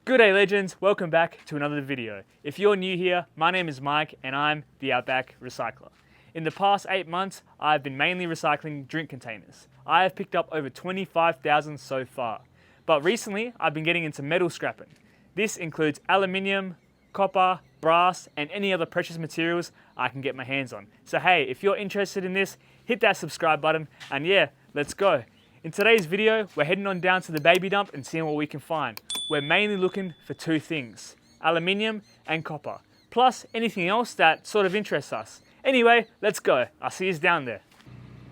Good day legends, welcome back to another video. If you're new here, my name is Mike and I'm the Outback Recycler. In the past 8 months, I've been mainly recycling drink containers. I have picked up over 25,000 so far. But recently, I've been getting into metal scrapping. This includes aluminium, copper, brass, and any other precious materials I can get my hands on. So hey, if you're interested in this, hit that subscribe button and yeah, let's go. In today's video, we're heading on down to the baby dump and seeing what we can find. We're mainly looking for two things, aluminium and copper, plus anything else that sort of interests us. Anyway, let's go. I'll see you down there.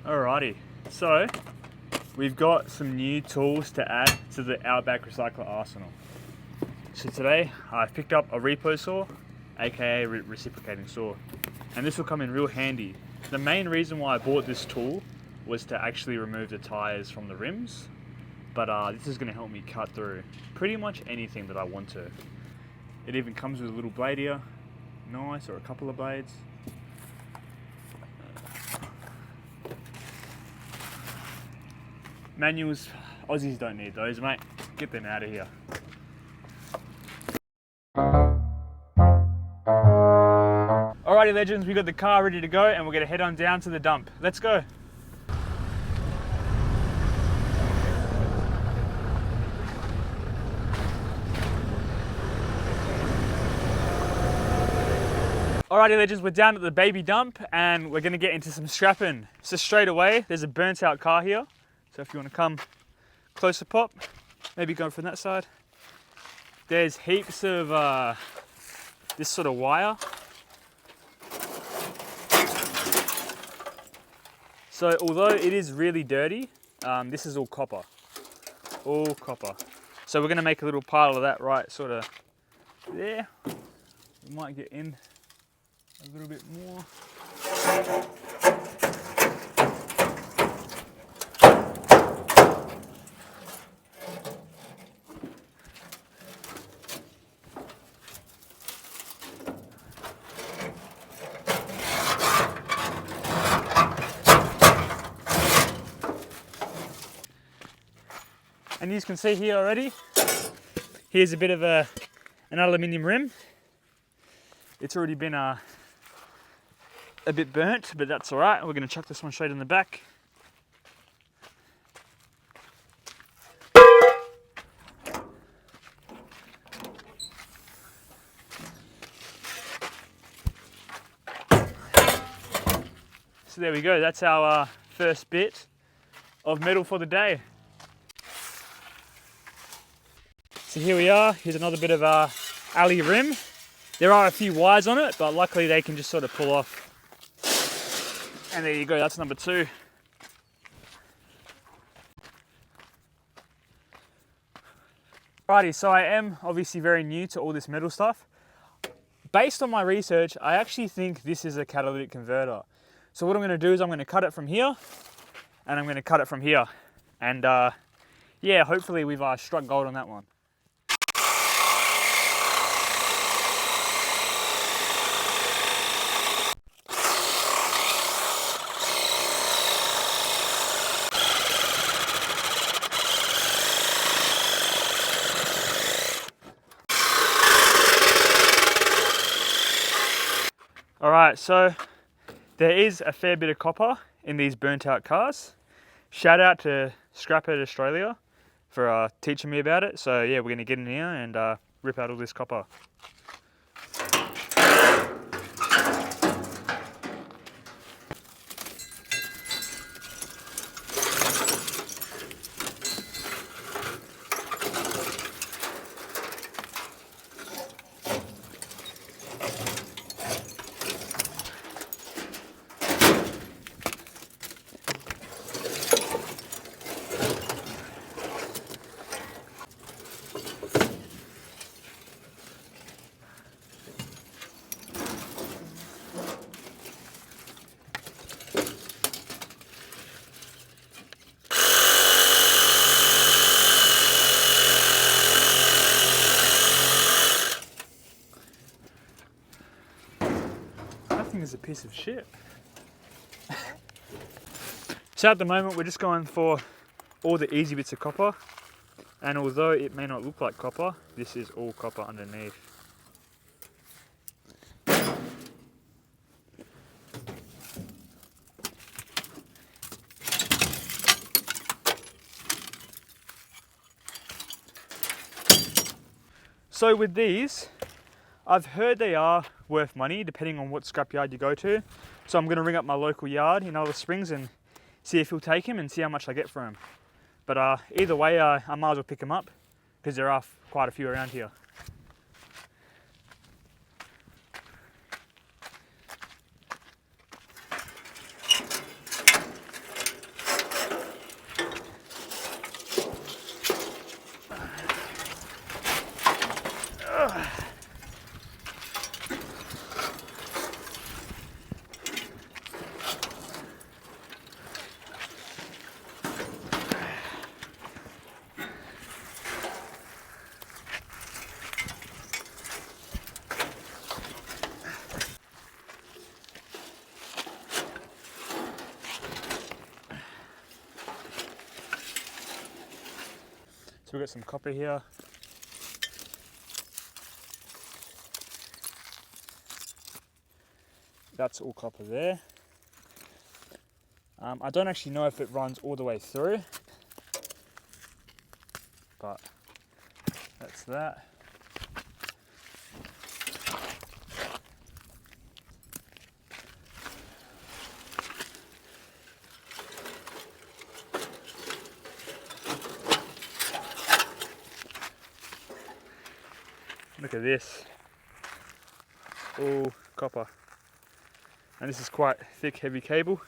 Alrighty, so we've got some new tools to add to the Outback Recycler arsenal. So today I've picked up a repo saw, aka reciprocating saw, and this will come in real handy. The main reason why I bought this tool was to actually remove the tires from the rims, but this is going to help me cut through pretty much anything that I want to. It even comes with a little blade here, nice, or a couple of blades. Manuals, Aussies don't need those, mate. Get them out of here. Alrighty legends, we got the car ready to go and we're going to head on down to the dump. Let's go. Alrighty legends, we're down at the baby dump and we're going to get into some scrapping. So straight away, there's a burnt out car here. So if you want to come closer pop, maybe go from that side. There's heaps of this sort of wire. So although it is really dirty, this is all copper. All copper. So we're going to make a little pile of that right sort of there. We might get in a little bit more. And you can see here already, here's a bit of an aluminium rim. It's already been a bit burnt, but that's all right. We're going to chuck this one straight in the back. So there we go. That's our first bit of metal for the day. So here we are. Here's another bit of alley rim. There are a few wires on it, but luckily they can just sort of pull off. And there you go, that's number 2. Alrighty, so I am obviously very new to all this metal stuff. Based on my research, I actually think this is a catalytic converter. So what I'm going to do is I'm going to cut it from here, and I'm going to cut it from here. And yeah, hopefully we've struck gold on that one. Alright, so there is a fair bit of copper in these burnt out cars. Shout out to Scrap It Australia for teaching me about it. So yeah, we're going to get in here and rip out all this copper. Is a piece of shit. So at the moment we're just going for all the easy bits of copper. And although it may not look like copper, this is all copper underneath. So with these, I've heard they are worth money depending on what scrapyard you go to. So I'm going to ring up my local yard in Alice Springs and see if he'll take him and see how much I get for him. But either way, I might as well pick him up because there are quite a few around here. So we've got some copper here. That's all copper there. I don't actually know if it runs all the way through, but that's that. Look at this, all copper. And this is quite thick, heavy cable.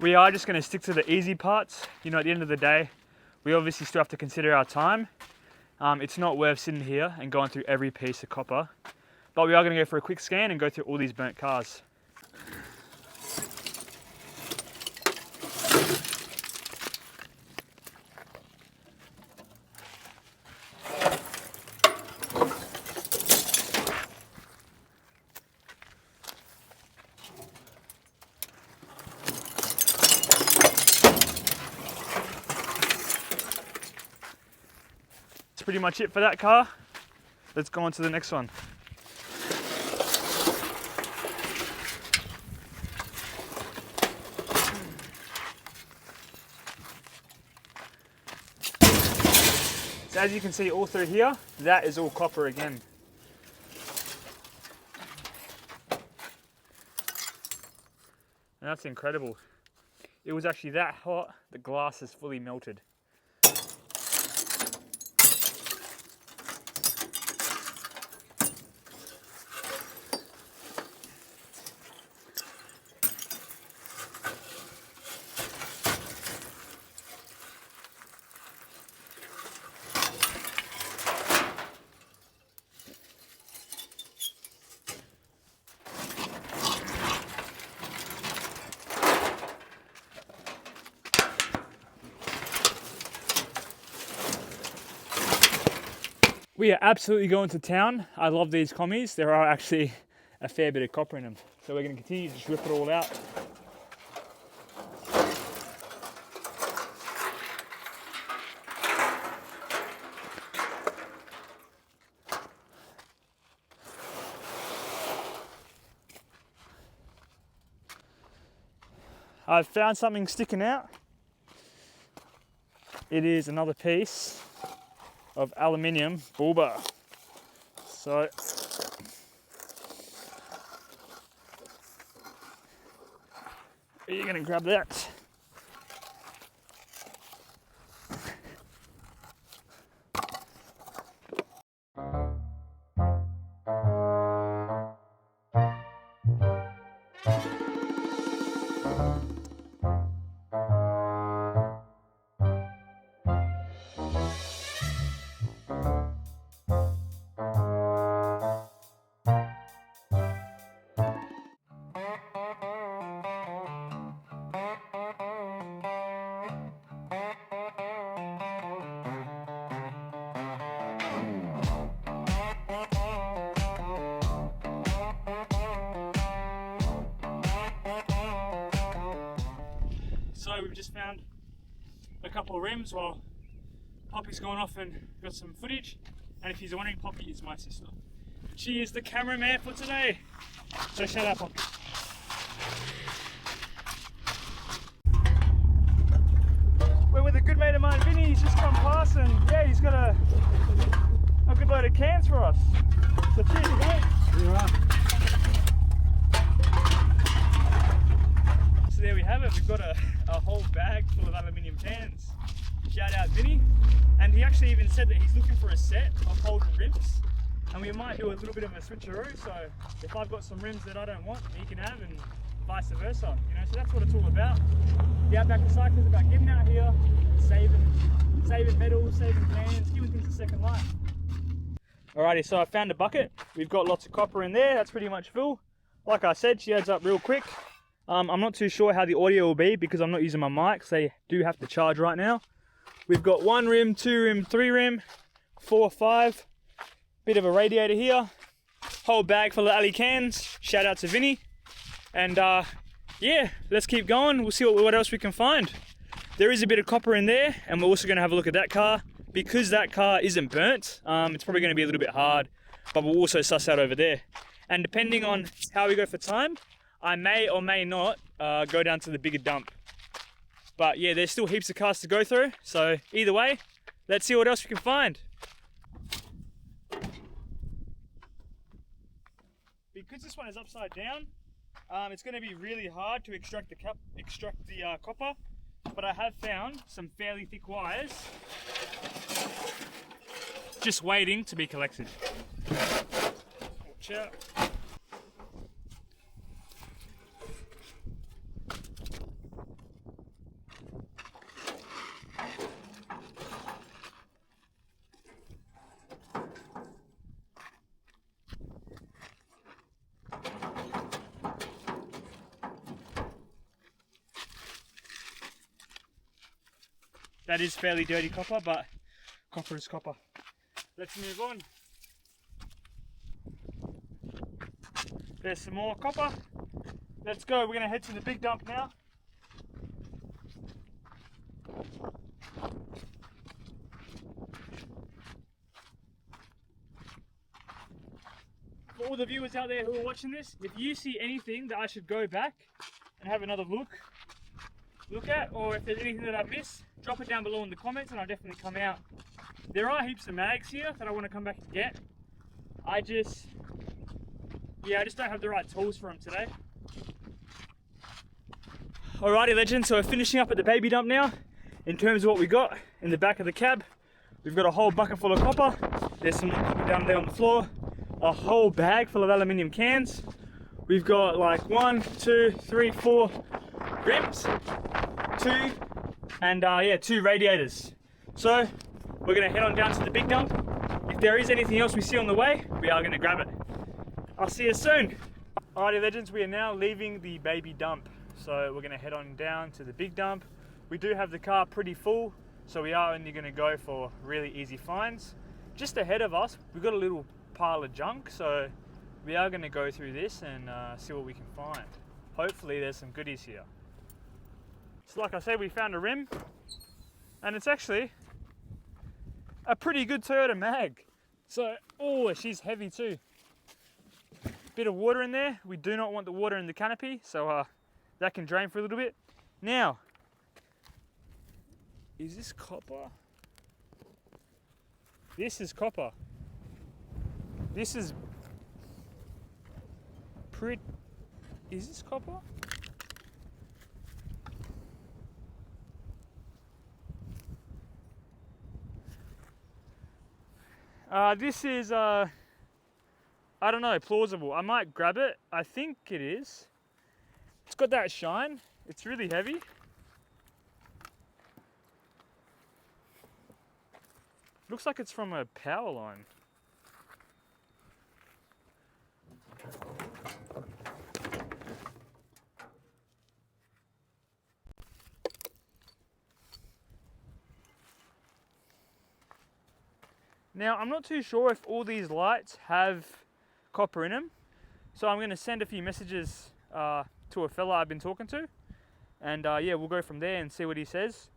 We are just going to stick to the easy parts. You know, at the end of the day, we obviously still have to consider our time. It's not worth sitting here and going through every piece of copper, but we are going to go for a quick scan and go through all these burnt cars. Pretty much it for that car. Let's go on to the next one. So as you can see all through here, that is all copper again. And that's incredible. It was actually that hot, the glass is fully melted. We are absolutely going to town. I love these commies. There are actually a fair bit of copper in them. So we're going to continue to just rip it all out. I've found something sticking out. It is another piece of aluminium bull bar. So you're going to grab that. just found a couple of rims while Poppy's gone off and got some footage. And if he's wondering, Poppy is my sister. She is the cameraman for today. So shout out, Poppy. We're with a good mate of mine, Vinny. He's just come past and yeah, he's got a good load of cans for us. So cheers, mate. You are. So there we have it. We've got a whole bag full of aluminium cans. Shout out Vinny. And he actually even said that he's looking for a set of Holden rims. And we might do a little bit of a switcheroo. So if I've got some rims that I don't want, he can have, and vice versa. You know, so that's what it's all about. The Outback Recycler is about getting out here, saving metals, saving cans, giving things a second life. Alrighty, so I found a bucket. We've got lots of copper in there. That's pretty much full. Like I said, she adds up real quick. I'm not too sure how the audio will be because I'm not using my mic, so they do have to charge right now. We've got 1 rim, 2 rim, 3 rim, 4, 5. Bit of a radiator here. Whole bag full of alley cans. Shout out to Vinny. And yeah, let's keep going. We'll see what else we can find. There is a bit of copper in there, and we're also going to have a look at that car. Because that car isn't burnt, it's probably going to be a little bit hard, but we'll also suss out over there. And depending on how we go for time, I may or may not go down to the bigger dump. But yeah, there's still heaps of cars to go through, so either way, let's see what else we can find. Because this one is upside down, it's going to be really hard to extract the copper, but I have found some fairly thick wires just waiting to be collected. Watch out. That is fairly dirty copper, but copper is copper. Let's move on. There's some more copper. Let's go. We're going to head to the big dump now. For all the viewers out there who are watching this, if you see anything that I should go back and have another look at, or if there's anything that I've missed, drop it down below in the comments and I'll definitely come out. There are heaps of mags here that I want to come back and get. I just don't have the right tools for them today. Alrighty legends, so we're finishing up at the baby dump now. In terms of what we got in the back of the cab, we've got a whole bucket full of copper. There's some more copper down there on the floor. A whole bag full of aluminium cans. We've got like 1, 2, 3, 4 rims, 2, and 2 radiators. So we're gonna head on down to the big dump. If there is anything else we see on the way, we are gonna grab it. I'll see you soon. Alrighty legends, we are now leaving the baby dump. So we're gonna head on down to the big dump. We do have the car pretty full, so we are only gonna go for really easy finds. Just ahead of us, we've got a little pile of junk, so we are gonna go through this and see what we can find. Hopefully there's some goodies here. So like I said, we found a rim, and it's actually a pretty good Toyota mag. So, oh, she's heavy too. Bit of water in there. We do not want the water in the canopy, so that can drain for a little bit. Now, is this copper? This is copper. This is pretty, is this copper? This is, I don't know, plausible. I might grab it. I think it is. It's got that shine. It's really heavy. Looks like it's from a power line. Now, I'm not too sure if all these lights have copper in them, so I'm going to send a few messages to a fella I've been talking to, And yeah, we'll go from there and see what he says.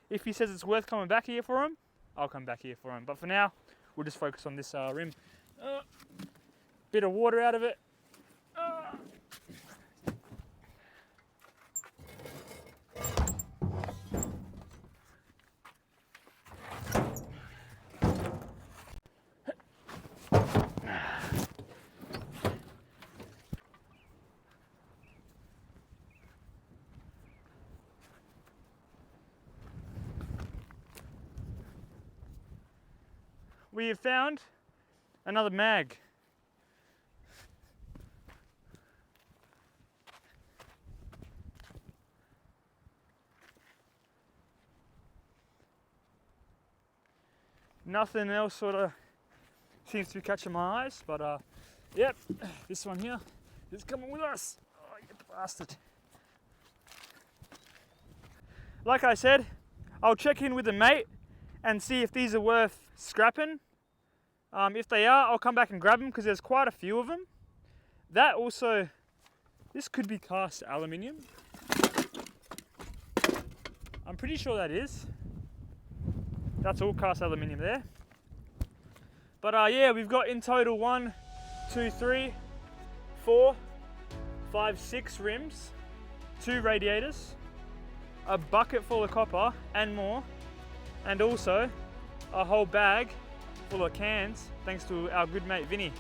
If he says it's worth coming back here for him, I'll come back here for him. But for now, we'll just focus on this rim. Bit of water out of it. We have found another mag. Nothing else sort of seems to be catching my eyes, but yep, this one here is coming with us. Oh, you bastard. Like I said, I'll check in with a mate and see if these are worth scrapping. If they are, I'll come back and grab them because there's quite a few of them. That also, this could be cast aluminium. I'm pretty sure that is. That's all cast aluminium there. But yeah, we've got in total 1, 2, 3, 4, 5, 6 rims, 2 radiators, a bucket full of copper and more, and also a whole bag full of cans, thanks to our good mate Vinny.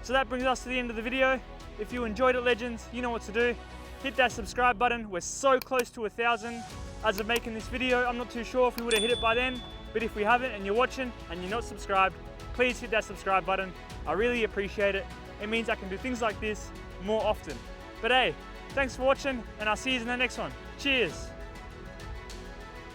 So that brings us to the end of the video. If you enjoyed it, legends, you know what to do. Hit that subscribe button. We're so close to 1,000 as of making this video. I'm not too sure if we would have hit it by then, but if we haven't and you're watching and you're not subscribed, please hit that subscribe button. I really appreciate it. It means I can do things like this more often. But hey, thanks for watching, and I'll see you in the next one. Cheers.